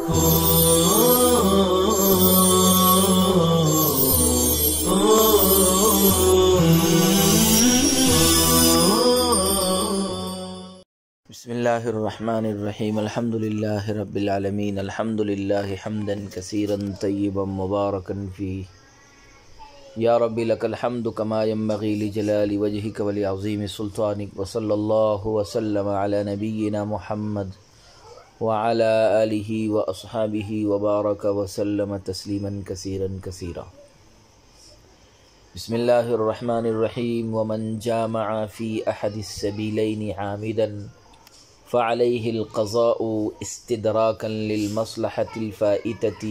بسم اللہ الرحمن الرحیم الحمد للہ رب العالمین الحمد للہ حمدا کثیرا طیبا مبارکا فیہ یا رب لک الحمد کما ینبغی لجلال وجہک ولعظیم سلطانک وصلی اللہ وسلم علی نبینا محمد وعلی آلہ واصحابہ وبارک وسلم تسلیما کثیرا کثیرا۔ بسم اللہ الرحمن الرحیم ومن جامع فی احد السبیلین عامدا فعليه القضاء استدراكا للمصلحة الفائتة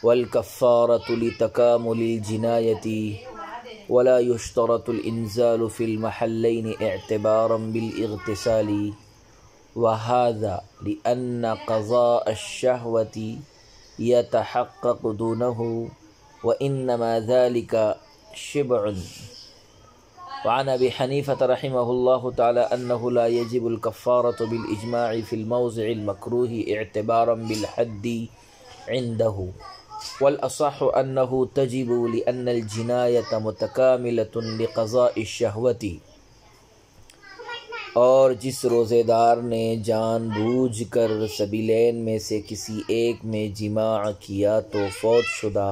والكفارة لتكامل الجناية ولا يشترط الإنزال في المحلين اعتبارا بالاغتسال، وهذا لأن قضاء الشهوة يتحقق دونه وإنما ذلك شبع۔ وعن ابی حنیفة رحمہ اللہ تعالی انه لا يجب الكفارة بالاجماع في الموضع المكروه اعتبارا بالحد عنده، والاصح انه تجب لان الجناية متكاملة لقضاء الشهوة۔ اور جس روزے دار نے جان بوجھ کر سبیلین میں سے کسی ایک میں جماع کیا تو فوت شدہ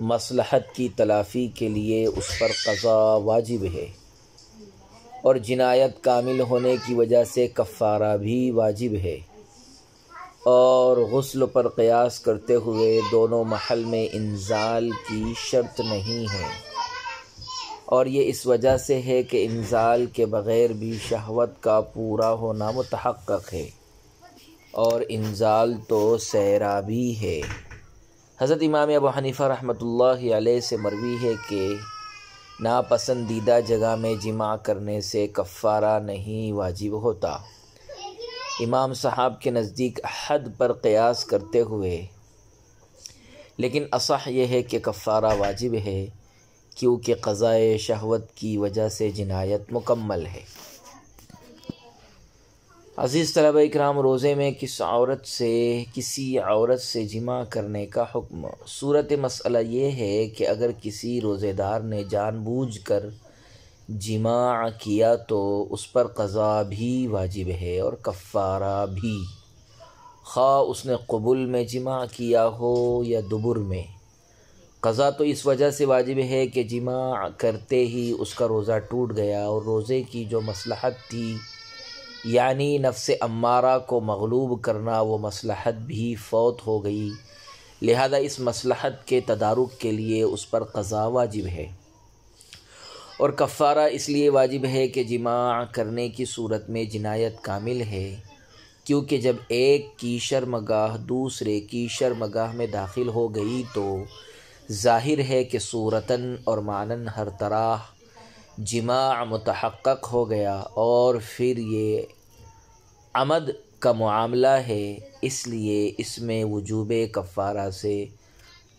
مصلحت کی تلافی کے لیے اس پر قضا واجب ہے، اور جنایت کامل ہونے کی وجہ سے کفارہ بھی واجب ہے، اور غسل پر قیاس کرتے ہوئے دونوں محل میں انزال کی شرط نہیں ہے، اور یہ اس وجہ سے ہے کہ انزال کے بغیر بھی شہوت کا پورا ہونا متحقق ہے، اور انزال تو سیرابی ہے۔ حضرت امام ابو حنیفہ رحمۃ اللہ علیہ سے مروی ہے کہ ناپسندیدہ جگہ میں جماع کرنے سے کفارہ نہیں واجب ہوتا۔ امام صاحب کے نزدیک حد پر قیاس کرتے ہوئے، لیکن اصح یہ ہے کہ کفارہ واجب ہے، کیونکہ قضائے شہوت کی وجہ سے جنایت مکمل ہے۔ عزیز طلبہ اکرام، روزے میں کسی عورت سے جماع کرنے کا حکم۔ صورت مسئلہ یہ ہے کہ اگر کسی روزے دار نے جان بوجھ کر جماع کیا تو اس پر قضا بھی واجب ہے اور کفارہ بھی، خواہ اس نے قبل میں جماع کیا ہو یا دبر میں۔ قضا تو اس وجہ سے واجب ہے کہ جماع کرتے ہی اس کا روزہ ٹوٹ گیا، اور روزے کی جو مصلحت تھی یعنی نفس امارہ کو مغلوب کرنا، وہ مصلحت بھی فوت ہو گئی، لہذا اس مصلحت کے تدارک کے لیے اس پر قضا واجب ہے، اور کفارہ اس لیے واجب ہے کہ جماع کرنے کی صورت میں جنایت کامل ہے، کیونکہ جب ایک کی شرمگاہ دوسرے کی شرمگاہ میں داخل ہو گئی تو ظاہر ہے کہ صورتاً اور معناً ہر طرح جماع متحقق ہو گیا، اور پھر یہ عمد کا معاملہ ہے، اس لیے اس میں وجوب کفارہ سے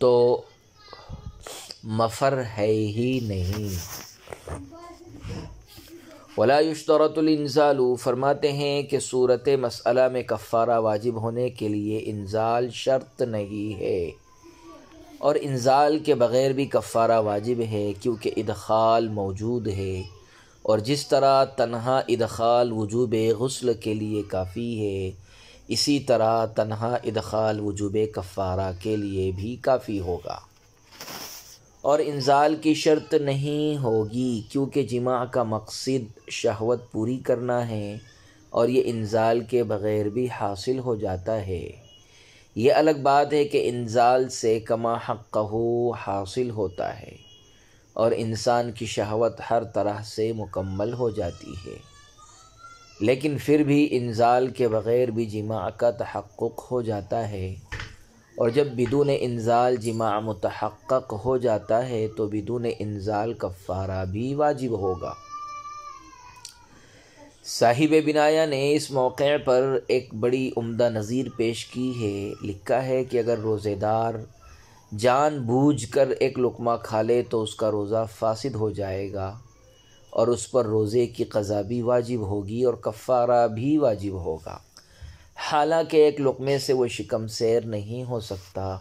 تو مفر ہے ہی نہیں۔ ولا یشترط الانزال، فرماتے ہیں کہ صورت مسئلہ میں کفارہ واجب ہونے کے لیے انزال شرط نہیں ہے، اور انزال کے بغیر بھی کفارہ واجب ہے، کیونکہ ادخال موجود ہے، اور جس طرح تنہا ادخال وجوب غسل کے لیے کافی ہے، اسی طرح تنہا ادخال وجوب کفارہ کے لیے بھی کافی ہوگا، اور انزال کی شرط نہیں ہوگی، کیونکہ جماع کا مقصد شہوت پوری کرنا ہے، اور یہ انزال کے بغیر بھی حاصل ہو جاتا ہے۔ یہ الگ بات ہے کہ انزال سے کما حقہ حاصل ہوتا ہے، اور انسان کی شہوت ہر طرح سے مکمل ہو جاتی ہے، لیکن پھر بھی انزال کے بغیر بھی جماع کا تحقق ہو جاتا ہے، اور جب بدون انزال جماع متحقق ہو جاتا ہے تو بدون انزال کفارہ بھی واجب ہوگا۔ صاحب بنایا نے اس موقع پر ایک بڑی عمدہ نظیر پیش کی ہے۔ لکھا ہے کہ اگر روزے دار جان بوجھ کر ایک لقمہ کھا لے تو اس کا روزہ فاسد ہو جائے گا، اور اس پر روزے کی قضا بھی واجب ہوگی اور کفارہ بھی واجب ہوگا۔ حالانکہ ایک لقمے سے وہ شکم سیر نہیں ہو سکتا،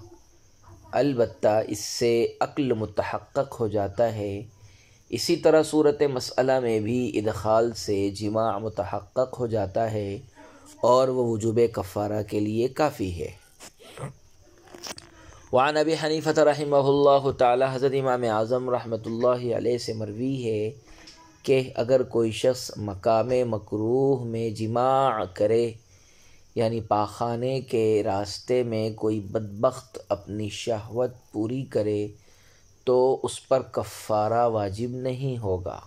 البتہ اس سے عقل متحقق ہو جاتا ہے۔ اسی طرح صورت مسئلہ میں بھی ادخال سے جماع متحقق ہو جاتا ہے اور وہ وجوب کفارہ کے لیے کافی ہے۔ وعن ابی حنیفہ رحمہ اللہ تعالی، حضرت امام اعظم رحمۃ اللہ علیہ سے مروی ہے کہ اگر کوئی شخص مقام مکروہ میں جماع کرے، یعنی پاخانے کے راستے میں کوئی بدبخت اپنی شہوت پوری کرے، تو اس پر کفارہ واجب نہیں ہوگا،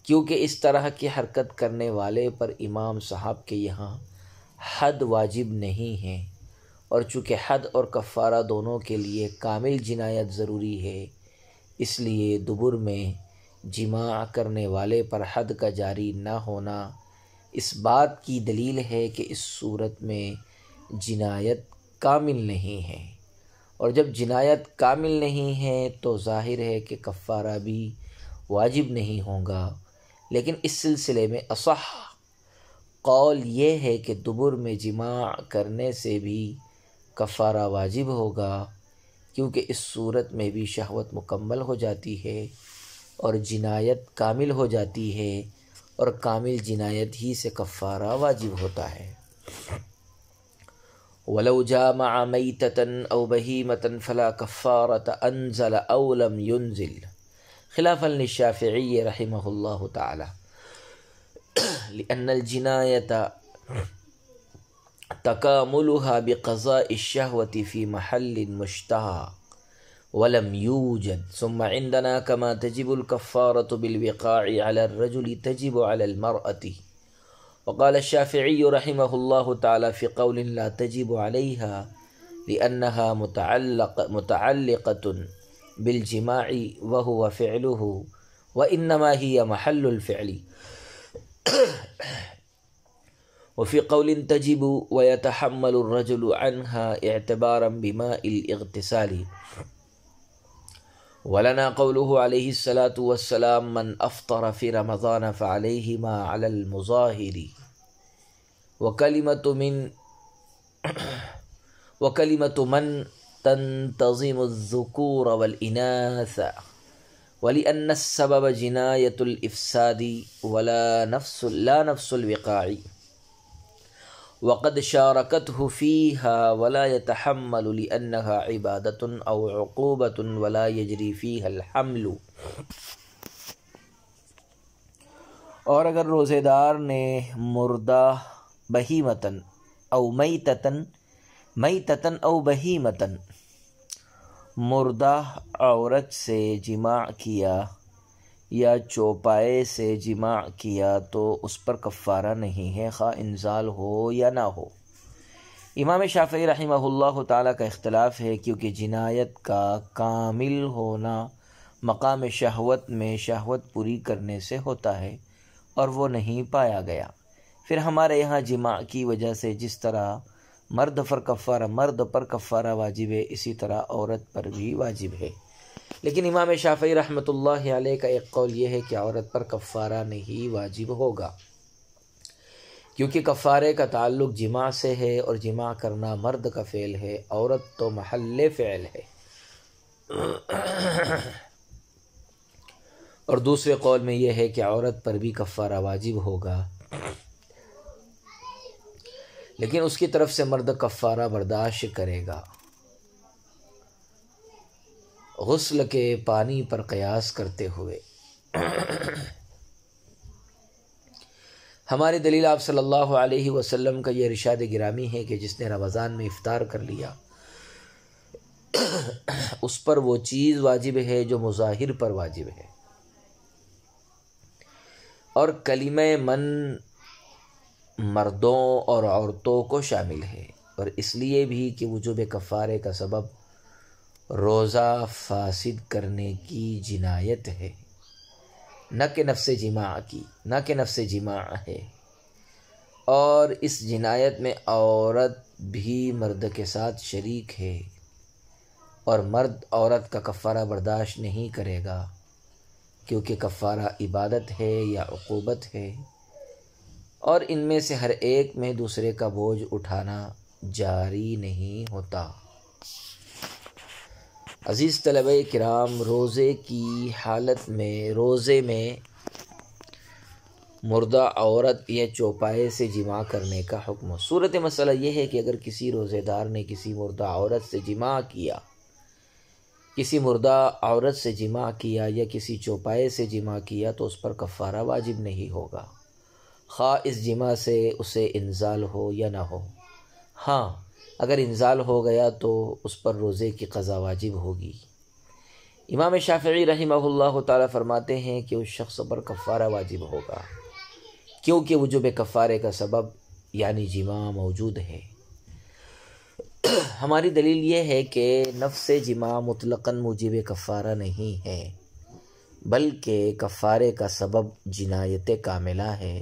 کیونکہ اس طرح کی حرکت کرنے والے پر امام صاحب کے یہاں حد واجب نہیں ہے، اور چونکہ حد اور کفارہ دونوں کے لیے کامل جنایت ضروری ہے، اس لیے دبر میں جماع کرنے والے پر حد کا جاری نہ ہونا اس بات کی دلیل ہے کہ اس صورت میں جنایت کامل نہیں ہے، اور جب جنایت کامل نہیں ہے تو ظاہر ہے کہ کفارہ بھی واجب نہیں ہوگا۔ لیکن اس سلسلے میں اصح قول یہ ہے کہ دبر میں جماع کرنے سے بھی کفارہ واجب ہوگا، کیونکہ اس صورت میں بھی شہوت مکمل ہو جاتی ہے اور جنایت کامل ہو جاتی ہے، اور کامل جنایت ہی سے کفارہ واجب ہوتا ہے۔ وَلَوْ جَامَعَ مَيْتَةً أَوْ بَهِيمَةً فَلَا كَفَّارَةَ أَنزَلَ أَوْ لَمْ يُنزِلْ، خلافاً للشافعی رحمہ اللہ تعالی، لأن الجناية تكاملها بقضاء الشهوة في محل مشتهى ولم يوجد، ثم عندنا كما تجب الكفارة بالوقاع على الرجل تجب على المرأة، وقال الشافعي رحمه الله تعالى في قول لا تجب عليها لأنها متعلقة بالجماع وهو فعله وإنما هي محل الفعل، وفي قول تجب ويتحمل الرجل عنها اعتبارا بماء الاغتسال، ولنا قوله عليه الصلاة والسلام من أفطر في رمضان فعليه ما على المظاهر، وكلمة من تنتظم الذكور والإناث، ولأن السبب جناية الإفساد لا نفس الوقاع، وقد شاركته فيها ولا يتحمل لأنها عبادة أو عقوبة ولا يجري فيها الحمل۔ اور اگر روزے دار نے مردہ بہیمتن او میتتن او بہیمتن مردہ عورت سے جماع کیا یا چوپائے سے جماع کیا تو اس پر کفارہ نہیں ہے، خواہ انزال ہو یا نہ ہو۔ امام شافعی رحمہ اللہ تعالیٰ کا اختلاف ہے، کیونکہ جنایت کا کامل ہونا مقام شہوت میں شہوت پوری کرنے سے ہوتا ہے اور وہ نہیں پایا گیا۔ پھر ہمارے یہاں جماع کی وجہ سے جس طرح مرد پر کفارہ واجب ہے، اسی طرح عورت پر بھی واجب ہے۔ لیکن امام شافعی رحمۃ اللہ علیہ کا ایک قول یہ ہے کہ عورت پر کفارہ نہیں واجب ہوگا، کیونکہ کفارے کا تعلق جماع سے ہے اور جماع کرنا مرد کا فعل ہے، عورت تو محل فعل ہے۔ اور دوسرے قول میں یہ ہے کہ عورت پر بھی کفارہ واجب ہوگا، لیکن اس کی طرف سے مرد کفارہ برداشت کرے گا، غسل کے پانی پر قیاس کرتے ہوئے۔ ہماری دلیل آپ صلی اللہ علیہ وسلم کا یہ ارشاد گرامی ہے کہ جس نے رمضان میں افطار کر لیا اس پر وہ چیز واجب ہے جو مظاہر پر واجب ہے، اور کلمہ من مردوں اور عورتوں کو شامل ہے، اور اس لیے بھی کہ وجوب کفارے کا سبب روزہ فاسد کرنے کی جنایت ہے، نہ کہ نفس جماع ہے، اور اس جنایت میں عورت بھی مرد کے ساتھ شریک ہے، اور مرد عورت کا کفارہ برداشت نہیں کرے گا، کیونکہ کفارہ عبادت ہے یا عقوبت ہے، اور ان میں سے ہر ایک میں دوسرے کا بوجھ اٹھانا جاری نہیں ہوتا۔ عزیز طلبہ کرام، روزے کی حالت میں روزے میں مردہ عورت یا چوپائے سے جماع کرنے کا حکم۔ صورت مسئلہ یہ ہے کہ اگر کسی روزے دار نے کسی مردہ عورت سے جماع کیا، یا کسی چوپائے سے جماع کیا تو اس پر کفارہ واجب نہیں ہوگا، خواہ اس جماع سے اسے انزال ہو یا نہ ہو۔ ہاں، اگر انزال ہو گیا تو اس پر روزے کی قضا واجب ہوگی۔ امام شافعی رحمہ اللہ تعالی فرماتے ہیں کہ اس شخص پر کفارہ واجب ہوگا، کیونکہ وجوب کفارے کا سبب یعنی جماع موجود ہے۔ ہماری دلیل یہ ہے کہ نفس جماع مطلقاً موجب کفارہ نہیں ہے، بلکہ کفارے کا سبب جنایت کاملہ ہے،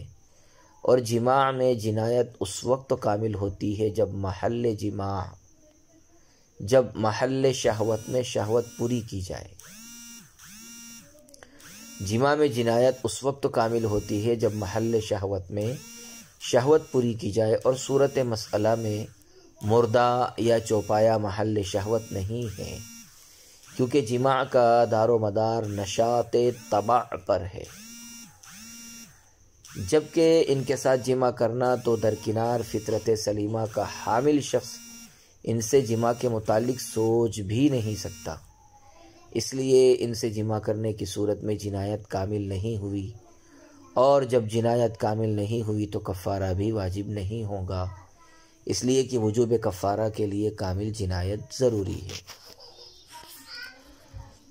اور جماع میں جنایت اس وقت کامل ہوتی ہے جب محل شہوت میں شہوت پوری کی جائے۔ جماع میں جنایت اس وقت کامل ہوتی ہے جب محل شہوت میں شہوت پوری کی جائے، اور صورت مسئلہ میں مردہ یا چوپایا محل شہوت نہیں ہے، کیونکہ جماع کا دار و مدار نشاط طبع پر ہے، جبکہ ان کے ساتھ جماع کرنا تو درکنار فطرت سلیمہ کا حامل شخص ان سے جماع کے متعلق سوچ بھی نہیں سکتا، اس لیے ان سے جماع کرنے کی صورت میں جنایت کامل نہیں ہوئی، اور جب جنایت کامل نہیں ہوئی تو کفارہ بھی واجب نہیں ہوگا، اس لیے کہ وجوب کفارہ کے لیے کامل جنایت ضروری ہے۔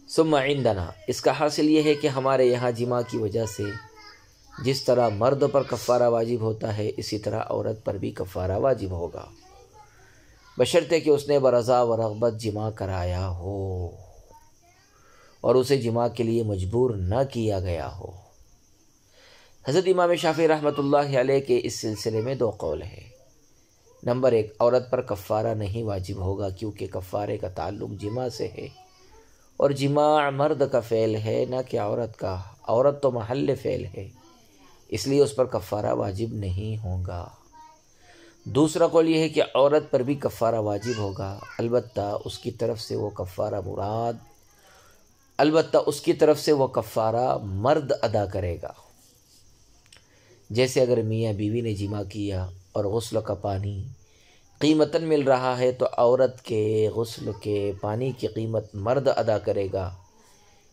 ثم عندنا، اس کا حاصل یہ ہے کہ ہمارے یہاں جماع کی وجہ سے جس طرح مرد پر کفارہ واجب ہوتا ہے، اسی طرح عورت پر بھی کفارہ واجب ہوگا، بشرطے کہ اس نے برضا و رغبت جماع کرایا ہو اور اسے جماع کے لیے مجبور نہ کیا گیا ہو۔ حضرت امام شافعی رحمۃ اللہ علیہ کے اس سلسلے میں دو قول ہیں۔ نمبر 1، عورت پر کفارہ نہیں واجب ہوگا، کیونکہ کفارے کا تعلق جماع سے ہے، اور جماع مرد کا فعل ہے نہ کہ عورت کا، عورت تو محل فعل ہے، اس لیے اس پر کفارہ واجب نہیں ہوگا۔ دوسرا قول یہ ہے کہ عورت پر بھی کفارہ واجب ہوگا، البتہ اس کی طرف سے وہ کفارہ مرد ادا کرے گا۔ جیسے اگر میاں بیوی نے جماع کیا اور غسل کا پانی قیمتاً مل رہا ہے تو عورت کے غسل کے پانی کی قیمت مرد ادا کرے گا،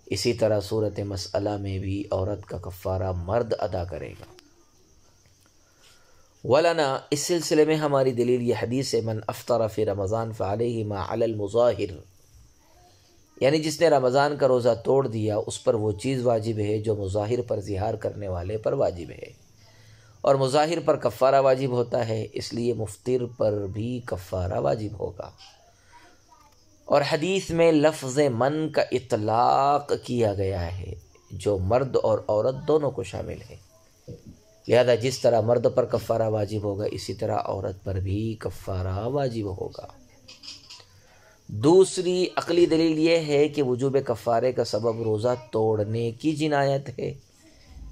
اسی طرح صورت مسئلہ میں بھی عورت کا کفارہ مرد ادا کرے گا۔ ولنا، اس سلسلے میں ہماری دلیل یہ حدیث ہے، من افطر فی رمضان فعلیہ ما علی المظاہر، یعنی جس نے رمضان کا روزہ توڑ دیا اس پر وہ چیز واجب ہے جو مظاہر پر ظہار کرنے والے پر واجب ہے، اور مظاہر پر کفارہ واجب ہوتا ہے، اس لیے مفطر پر بھی کفارہ واجب ہوگا۔ اور حدیث میں لفظ من کا اطلاق کیا گیا ہے جو مرد اور عورت دونوں کو شامل ہے، لہذا جس طرح مرد پر کفارہ واجب ہوگا اسی طرح عورت پر بھی کفارہ واجب ہوگا۔ دوسری عقلی دلیل یہ ہے کہ وجوب کفارے کا سبب روزہ توڑنے کی جنایت ہے،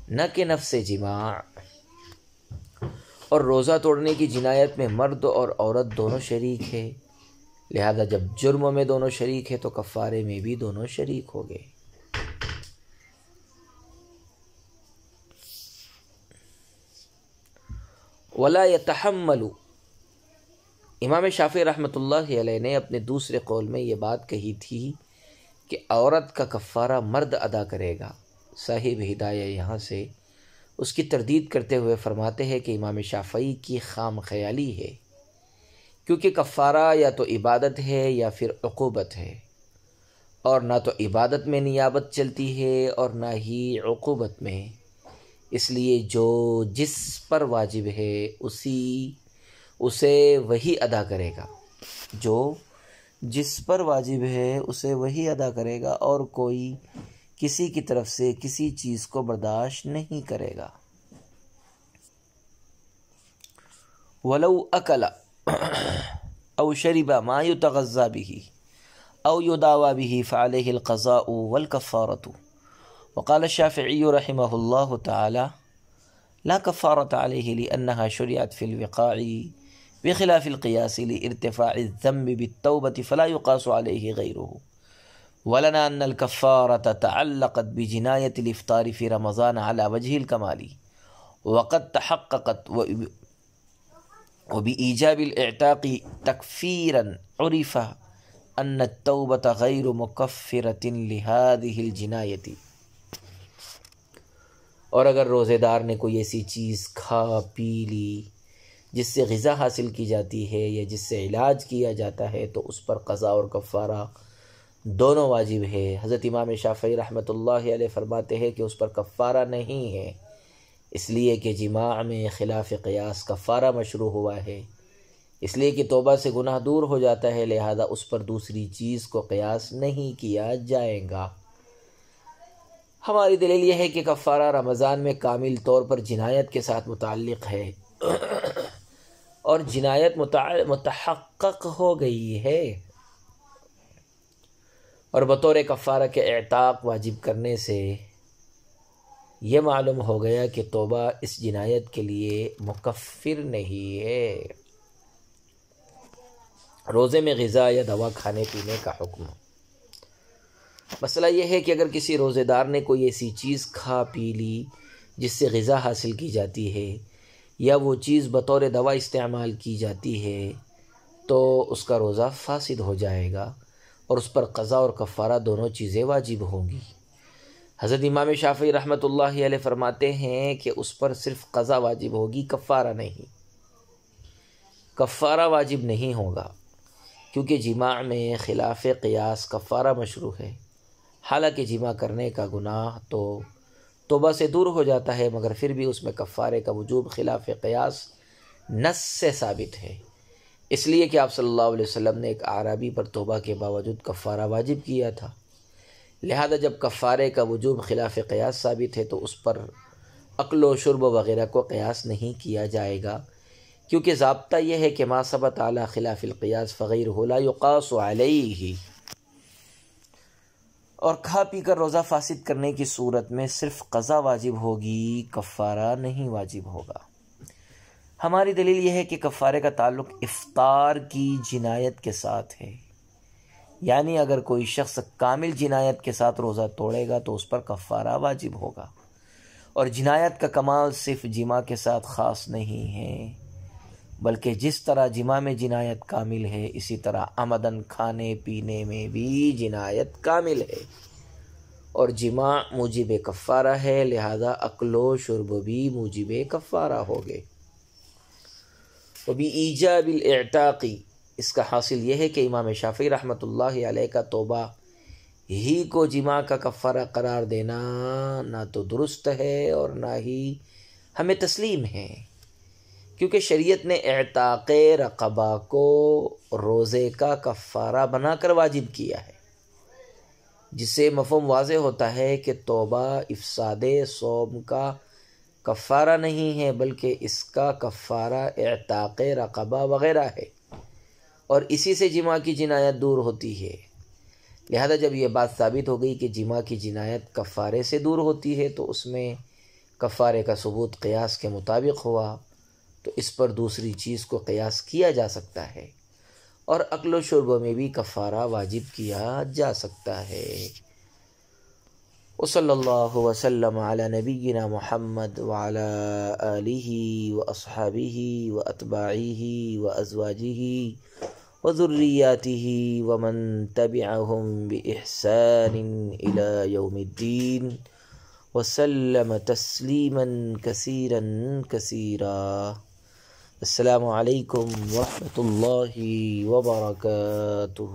نہ کہ نفس جماع، اور روزہ توڑنے کی جنایت میں مرد اور عورت دونوں شریک ہے، لہذا جب جرم میں دونوں شریک ہے تو کفارے میں بھی دونوں شریک ہو گئے۔ ولا يتحمل، امام شافعی رحمۃ اللہ علیہ نے اپنے دوسرے قول میں یہ بات کہی تھی کہ عورت کا کفارہ مرد ادا کرے گا۔ صاحب ہدایہ یہاں سے اس کی تردید کرتے ہوئے فرماتے ہیں کہ امام شافعی کی خام خیالی ہے، کیونکہ کفارہ یا تو عبادت ہے یا پھر عقوبت ہے، اور نہ تو عبادت میں نیابت چلتی ہے اور نہ ہی عقوبت میں، اس لیے جو جس پر واجب ہے اسے وہی ادا کرے گا، جو جس پر واجب ہے اسے وہی ادا کرے گا، اور کوئی کسی کی طرف سے کسی چیز کو برداشت نہیں کرے گا۔ وَلَوْ أَكَلَ أَوْ شَرِبَ مَا يُتَغَذَّى بِهِ أَوْ يُدَاوَى بِهِ فَعَلَيْهِ الْقَضَاءُ وَالْكَفَّارَةُ۔ وقال الشافعی رحمہ اللہ تعالی لا كفارة عليه لأنها شرعت في الوقاع بخلاف القياس لارتفاع الذنب بالتوبة فلا يقاس عليه غيره. ولنا أن الكفارة تعلقت بجناية الإفطار في رمضان على وجه الكمال وقد تحققت وبإيجاب الإعتاق تكفيرا عرف أن التوبة غير مكفرة لهذه الجناية. اور اگر روزے دار نے کوئی ایسی چیز کھا پی لی جس سے غذا حاصل کی جاتی ہے یا جس سے علاج کیا جاتا ہے تو اس پر قضا اور کفارہ دونوں واجب ہے۔ حضرت امام شافعی رحمۃ اللہ علیہ فرماتے ہیں کہ اس پر کفارہ نہیں ہے، اس لیے کہ جماع میں خلاف قیاس کفارہ مشروع ہوا ہے، اس لیے کہ توبہ سے گناہ دور ہو جاتا ہے، لہذا اس پر دوسری چیز کو قیاس نہیں کیا جائے گا۔ ہماری دلیل یہ ہے کہ کفارہ رمضان میں کامل طور پر جنایت کے ساتھ متعلق ہے اور جنایت متحقق ہو گئی ہے، اور بطور کفارہ کے اعتاق واجب کرنے سے یہ معلوم ہو گیا کہ توبہ اس جنایت کے لیے مکفر نہیں ہے۔ روزے میں غذا یا دوا کھانے پینے کا حکم۔ مسئلہ یہ ہے کہ اگر کسی روزے دار نے کوئی ایسی چیز کھا پی لی جس سے غذا حاصل کی جاتی ہے یا وہ چیز بطور دوا استعمال کی جاتی ہے تو اس کا روزہ فاسد ہو جائے گا اور اس پر قضا اور کفارہ دونوں چیزیں واجب ہوں گی۔ حضرت امام شافعی رحمۃ اللہ علیہ فرماتے ہیں کہ اس پر صرف قضا واجب ہوگی، کفارہ نہیں۔ کفارہ واجب نہیں ہوگا کیونکہ جماع میں خلاف قیاس کفارہ مشروع ہے، حالانکہ جماع کرنے کا گناہ تو توبہ سے دور ہو جاتا ہے، مگر پھر بھی اس میں کفارے کا وجوب خلاف قیاس نص سے ثابت ہے، اس لیے کہ آپ صلی اللہ علیہ وسلم نے ایک اعرابی پر توبہ کے باوجود کفارہ واجب کیا تھا، لہذا جب کفارے کا وجوب خلاف قیاس ثابت ہے تو اس پر اکل و شرب وغیرہ کو قیاس نہیں کیا جائے گا، کیونکہ ضابطہ یہ ہے کہ ما ثبت علی خلاف القیاس فغیرہ لا یقاس علیہ۔ اور کھا پی کر روزہ فاسد کرنے کی صورت میں صرف قضا واجب ہوگی، کفارہ نہیں واجب ہوگا۔ ہماری دلیل یہ ہے کہ کفارے کا تعلق افطار کی جنایت کے ساتھ ہے، یعنی اگر کوئی شخص کامل جنایت کے ساتھ روزہ توڑے گا تو اس پر کفارہ واجب ہوگا، اور جنایت کا کمال صرف جماع کے ساتھ خاص نہیں ہے، بلکہ جس طرح جماع میں جنایت کامل ہے اسی طرح عمدن کھانے پینے میں بھی جنایت کامل ہے، اور جماع موجب کفارہ ہے، لہذا اکل و شرب بھی موجب کفارہ ہوگے۔ وبإیجاب الاعتاق، اس کا حاصل یہ ہے کہ امام شافعی رحمۃ اللہ علیہ کا توبہ ہی کو جماع کا کفارہ قرار دینا نہ تو درست ہے اور نہ ہی ہمیں تسلیم ہے، کیونکہ شریعت نے اعتاق رقبہ کو روزے کا کفارہ بنا کر واجب کیا ہے، جس سے مفہوم واضح ہوتا ہے کہ توبہ افساد صوم کا کفارہ نہیں ہے، بلکہ اس کا کفارہ اعتاق رقبہ وغیرہ ہے، اور اسی سے جماع کی جنایت دور ہوتی ہے۔ لہذا جب یہ بات ثابت ہو گئی کہ جماع کی جنایت کفارے سے دور ہوتی ہے تو اس میں کفارے کا ثبوت قیاس کے مطابق ہوا، تو اس پر دوسری چیز کو قیاس کیا جا سکتا ہے، اور اکل و شرب میں بھی کفارہ واجب کیا جا سکتا ہے۔ وصلی اللہ وسلم علی نبینا محمد وعلی آلہ واصحابہ واتباعہ وازواجہ وذریاتہ ومن تبعہم بإحسان الی یوم الدین وسلم تسلیما کثیرا کثیرا۔ السلام علیکم ورحمۃ اللہ وبرکاتہ۔